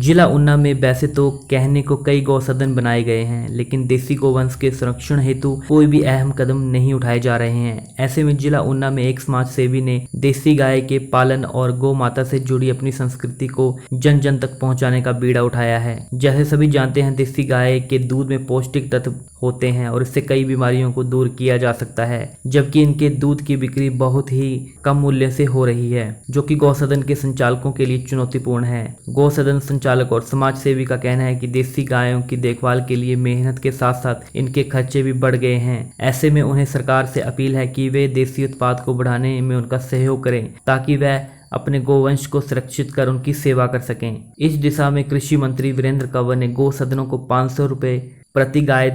जिला ऊना में वैसे तो कहने को कई गौसदन बनाए गए हैं, लेकिन देसी गौवंश के संरक्षण हेतु कोई भी अहम कदम नहीं उठाए जा रहे हैं। ऐसे में जिला ऊना में एक समाज सेवी ने देसी गाय के पालन और गौ माता से जुड़ी अपनी संस्कृति को जन जन तक पहुंचाने का बीड़ा उठाया है। जैसे सभी जानते हैं, देसी गाय के दूध में पौष्टिक तत्व होते हैं और इससे कई बीमारियों को दूर किया जा सकता है, जबकि इनके दूध की बिक्री बहुत ही कम मूल्य से हो रही है, जो कि गौसदन के संचालकों के लिए चुनौतीपूर्ण है। गौसदन संचालक और समाज सेवी का कहना है कि देसी गायों की देखभाल के लिए मेहनत के साथ साथ इनके खर्चे भी बढ़ गए हैं। ऐसे में उन्हें सरकार से अपील है कि वे देसी उत्पाद को बढ़ाने में उनका सहयोग करें, ताकि वह अपने गोवंश को सुरक्षित कर उनकी सेवा कर सकें। इस दिशा में कृषि मंत्री वीरेंद्र कंवर ने गौ सदनों को 500 रुपये प्रति गाय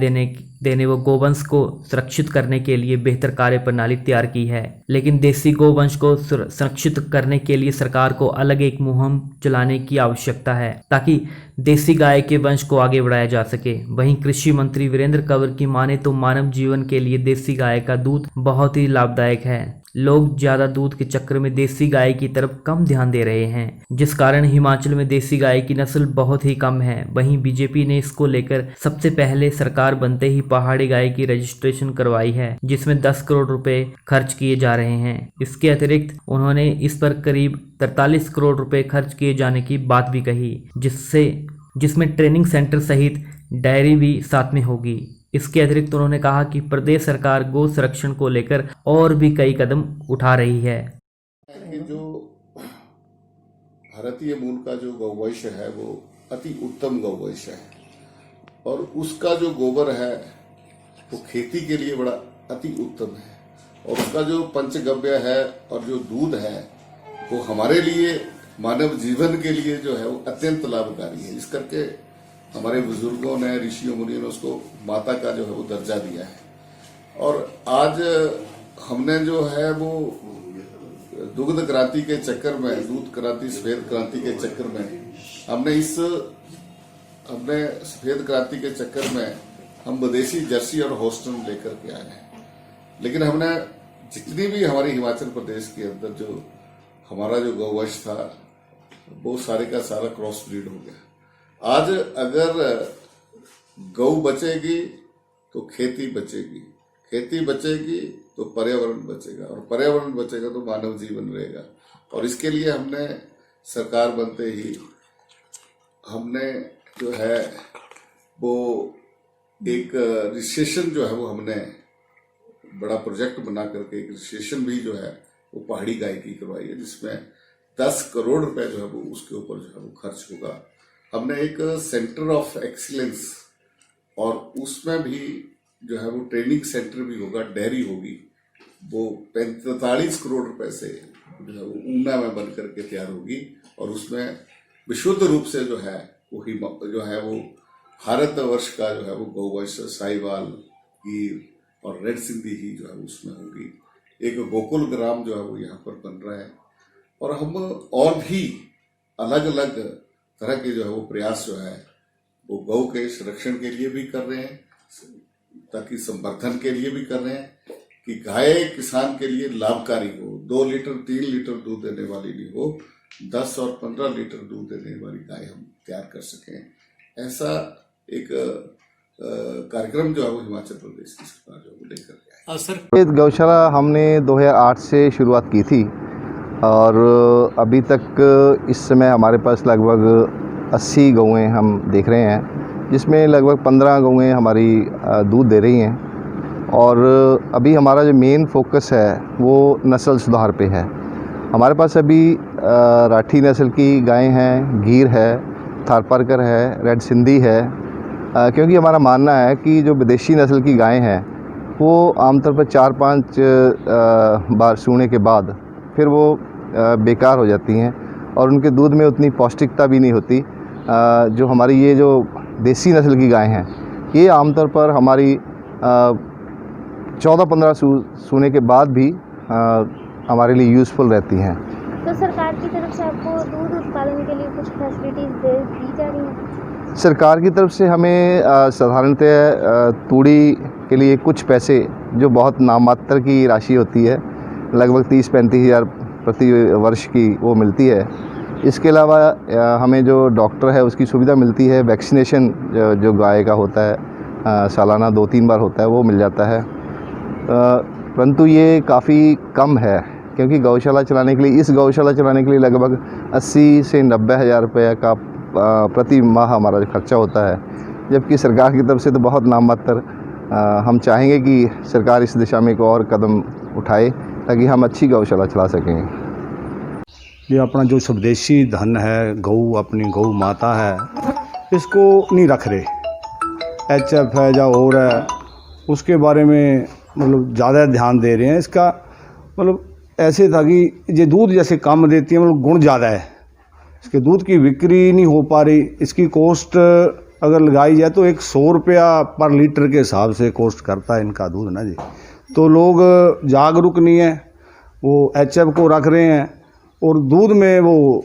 देने व गोवंश को सुरक्षित करने के लिए बेहतर कार्य प्रणाली तैयार की है। लेकिन देसी गोवंश को सुरक्षित करने के लिए सरकार को अलग एक मुहिम चलाने की आवश्यकता है, ताकि देसी गाय के वंश को आगे बढ़ाया जा सके। वहीं कृषि मंत्री वीरेंद्र कंवर की माने तो मानव जीवन के लिए देसी गाय का दूध बहुत ही लाभदायक है। लोग ज्यादा दूध के चक्कर में देसी गाय की तरफ कम ध्यान दे रहे हैं, जिस कारण हिमाचल में देसी गाय की नस्ल बहुत ही कम है। वहीं बीजेपी ने इसको लेकर सबसे पहले सरकार बनते ही पहाड़ी गाय की रजिस्ट्रेशन करवाई है, जिसमें 10 करोड़ रुपए खर्च किए जा रहे हैं। इसके अतिरिक्त उन्होंने इस पर करीब 43 करोड़ रुपए खर्च किए जाने की बात भी कही, जिसमें ट्रेनिंग सेंटर सहित डायरी भी साथ में होगी। इसके अतिरिक्त उन्होंने कहा कि प्रदेश सरकार गौ संरक्षण को लेकर और भी कई कदम उठा रही है। जो भारतीय मूल का जो गौवंश है वो अति उत्तम गौवंश है और उसका जो गोबर है वो खेती के लिए बड़ा अति उत्तम है और उसका जो पंचगव्य है और जो दूध है वो हमारे लिए मानव जीवन के लिए जो है वो अत्यंत लाभकारी है। इस करके हमारे बुजुर्गों ने, ऋषियों मुनियों ने उसको माता का जो है वो दर्जा दिया है। और आज हमने जो है वो दुग्ध क्रांति के चक्कर में, दूध क्रांति, सफेद क्रांति के चक्कर में हमने सफेद क्रांति के चक्कर में हम विदेशी जर्सी और होस्टन लेकर के आए हैं। लेकिन हमने जितनी भी हमारी हिमाचल प्रदेश के अंदर जो हमारा जो गौवंश था वो सारे का सारा क्रॉस ब्रीड हो गया। आज अगर गौ बचेगी तो खेती बचेगी, खेती बचेगी तो पर्यावरण बचेगा और पर्यावरण बचेगा तो मानव जीवन रहेगा। और इसके लिए हमने सरकार बनते ही हमने जो है वो एक रजिस्ट्रेशन जो है वो हमने बड़ा प्रोजेक्ट बना करके एक रजिस्ट्रेशन भी जो है वो पहाड़ी गाय की करवाई है, जिसमें 10 करोड़ रुपए जो है वो उसके ऊपर जो है वो खर्च होगा। हमने एक सेंटर ऑफ एक्सीलेंस और उसमें भी जो है वो ट्रेनिंग सेंटर भी होगा, डेयरी होगी, वो 45 करोड़ रुपए से जो है वो ऊना में बन करके तैयार होगी और उसमें विशुद्ध रूप से जो है वो भारतवर्ष का जो है वो गौवंश, साहिवाल, गिर और रेड सिंधी ही जो है उसमें होगी। एक गोकुल ग्राम जो है वो यहाँ पर बन रहा है और हम और भी अलग अलग तरह के जो है वो प्रयास जो है वो गौ के संरक्षण के लिए भी कर रहे हैं, ताकि संवर्धन के लिए भी कर रहे हैं कि गाय किसान के लिए लाभकारी हो। 2 लीटर 3 लीटर दूध देने वाली नहीं हो, 10 और 15 लीटर दूध देने वाली गाय हम तैयार कर सकें। ऐसा एक कार्यक्रम जो है वो हिमाचल प्रदेश की सरकार जो है लेकर के आई। सर, गौशाला हमने 2008 से शुरुआत की थी और अभी तक इस समय हमारे पास लगभग 80 गौएँ हम देख रहे हैं, जिसमें लगभग 15 गौएँ हमारी दूध दे रही हैं। और अभी हमारा जो मेन फोकस है वो नस्ल सुधार पे है। हमारे पास अभी राठी नस्ल की गायें हैं, गिर है, थारपारकर है, रेड सिंधी है, क्योंकि हमारा मानना है कि जो विदेशी नस्ल की गायें हैं वो आमतौर पर 4-5 बार सूने के बाद फिर वो बेकार हो जाती हैं और उनके दूध में उतनी पौष्टिकता भी नहीं होती। जो हमारी ये जो देसी नस्ल की गायें हैं ये आमतौर पर हमारी 14-15 सूने के बाद भी हमारे लिए यूज़फुल रहती हैं। तो सरकार की तरफ से आपको दूध उत्पादन के लिए कुछ फैसिलिटीज़ दी जा रही हैं? सरकार की तरफ से हमें साधारणतः तूड़ी के लिए कुछ पैसे, जो बहुत नाममात्र की राशि होती है, लगभग 30-35 हज़ार प्रति वर्ष की वो मिलती है। इसके अलावा हमें जो डॉक्टर है उसकी सुविधा मिलती है। वैक्सीनेशन जो गाय का होता है सालाना 2-3 बार होता है, वो मिल जाता है। परंतु ये काफ़ी कम है, क्योंकि गौशाला चलाने के लिए, इस गौशाला चलाने के लिए लगभग 80 से 90 हज़ार रुपये का प्रति माह हमारा खर्चा होता है, जबकि सरकार की तरफ से तो बहुत नाममात्र। हम चाहेंगे कि सरकार इस दिशा में एक और कदम उठाए ताकि हम अच्छी गौशाला चला सकें। ये अपना जो स्वदेशी धन है, गऊ, अपनी गऊ माता है, इसको नहीं रख रहे। HF है या और है, उसके बारे में मतलब ज़्यादा ध्यान दे रहे हैं। इसका मतलब ऐसे था कि ये दूध जैसे कम देती है, मतलब गुण ज़्यादा है, इसके दूध की बिक्री नहीं हो पा रही। इसकी कॉस्ट अगर लगाई जाए तो 100 रुपया पर लीटर के हिसाब से कॉस्ट करता है इनका दूध ना जी। तो लोग जागरूक नहीं है, वो HF को रख रहे हैं, और दूध में वो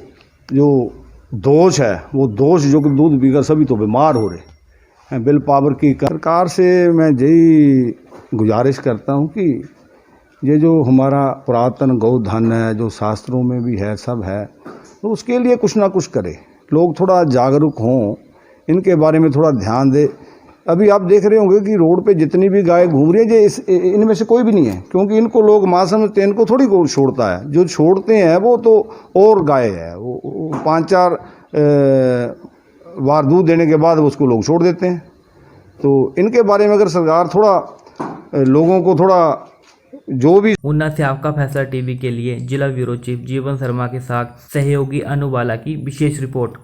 जो दोष है, वो दोष जो कि दूध पीकर सभी तो बीमार हो रहे हैं। बिल पावर की सरकार से मैं यही गुजारिश करता हूँ कि ये जो हमारा पुरातन गौधन है, जो शास्त्रों में भी है, सब है, तो उसके लिए कुछ ना कुछ करे। लोग थोड़ा जागरूक हों, इनके बारे में थोड़ा ध्यान दे। अभी आप देख रहे होंगे कि रोड पे जितनी भी गाय घूम रही है, ये इनमें से कोई भी नहीं है, क्योंकि इनको लोग मां समझते हैं। इनको थोड़ी कोई छोड़ता है, जो छोड़ते हैं वो तो और गाय है, वो 5-4 बार दूध देने के बाद उसको लोग छोड़ देते हैं। तो इनके बारे में अगर सरकार थोड़ा लोगों को थोड़ा जो भी। ऊना से आपका फैसला टीवी के लिए जिला ब्यूरो चीफ जीवन शर्मा के साथ सहयोगी अनु बाला की विशेष रिपोर्ट।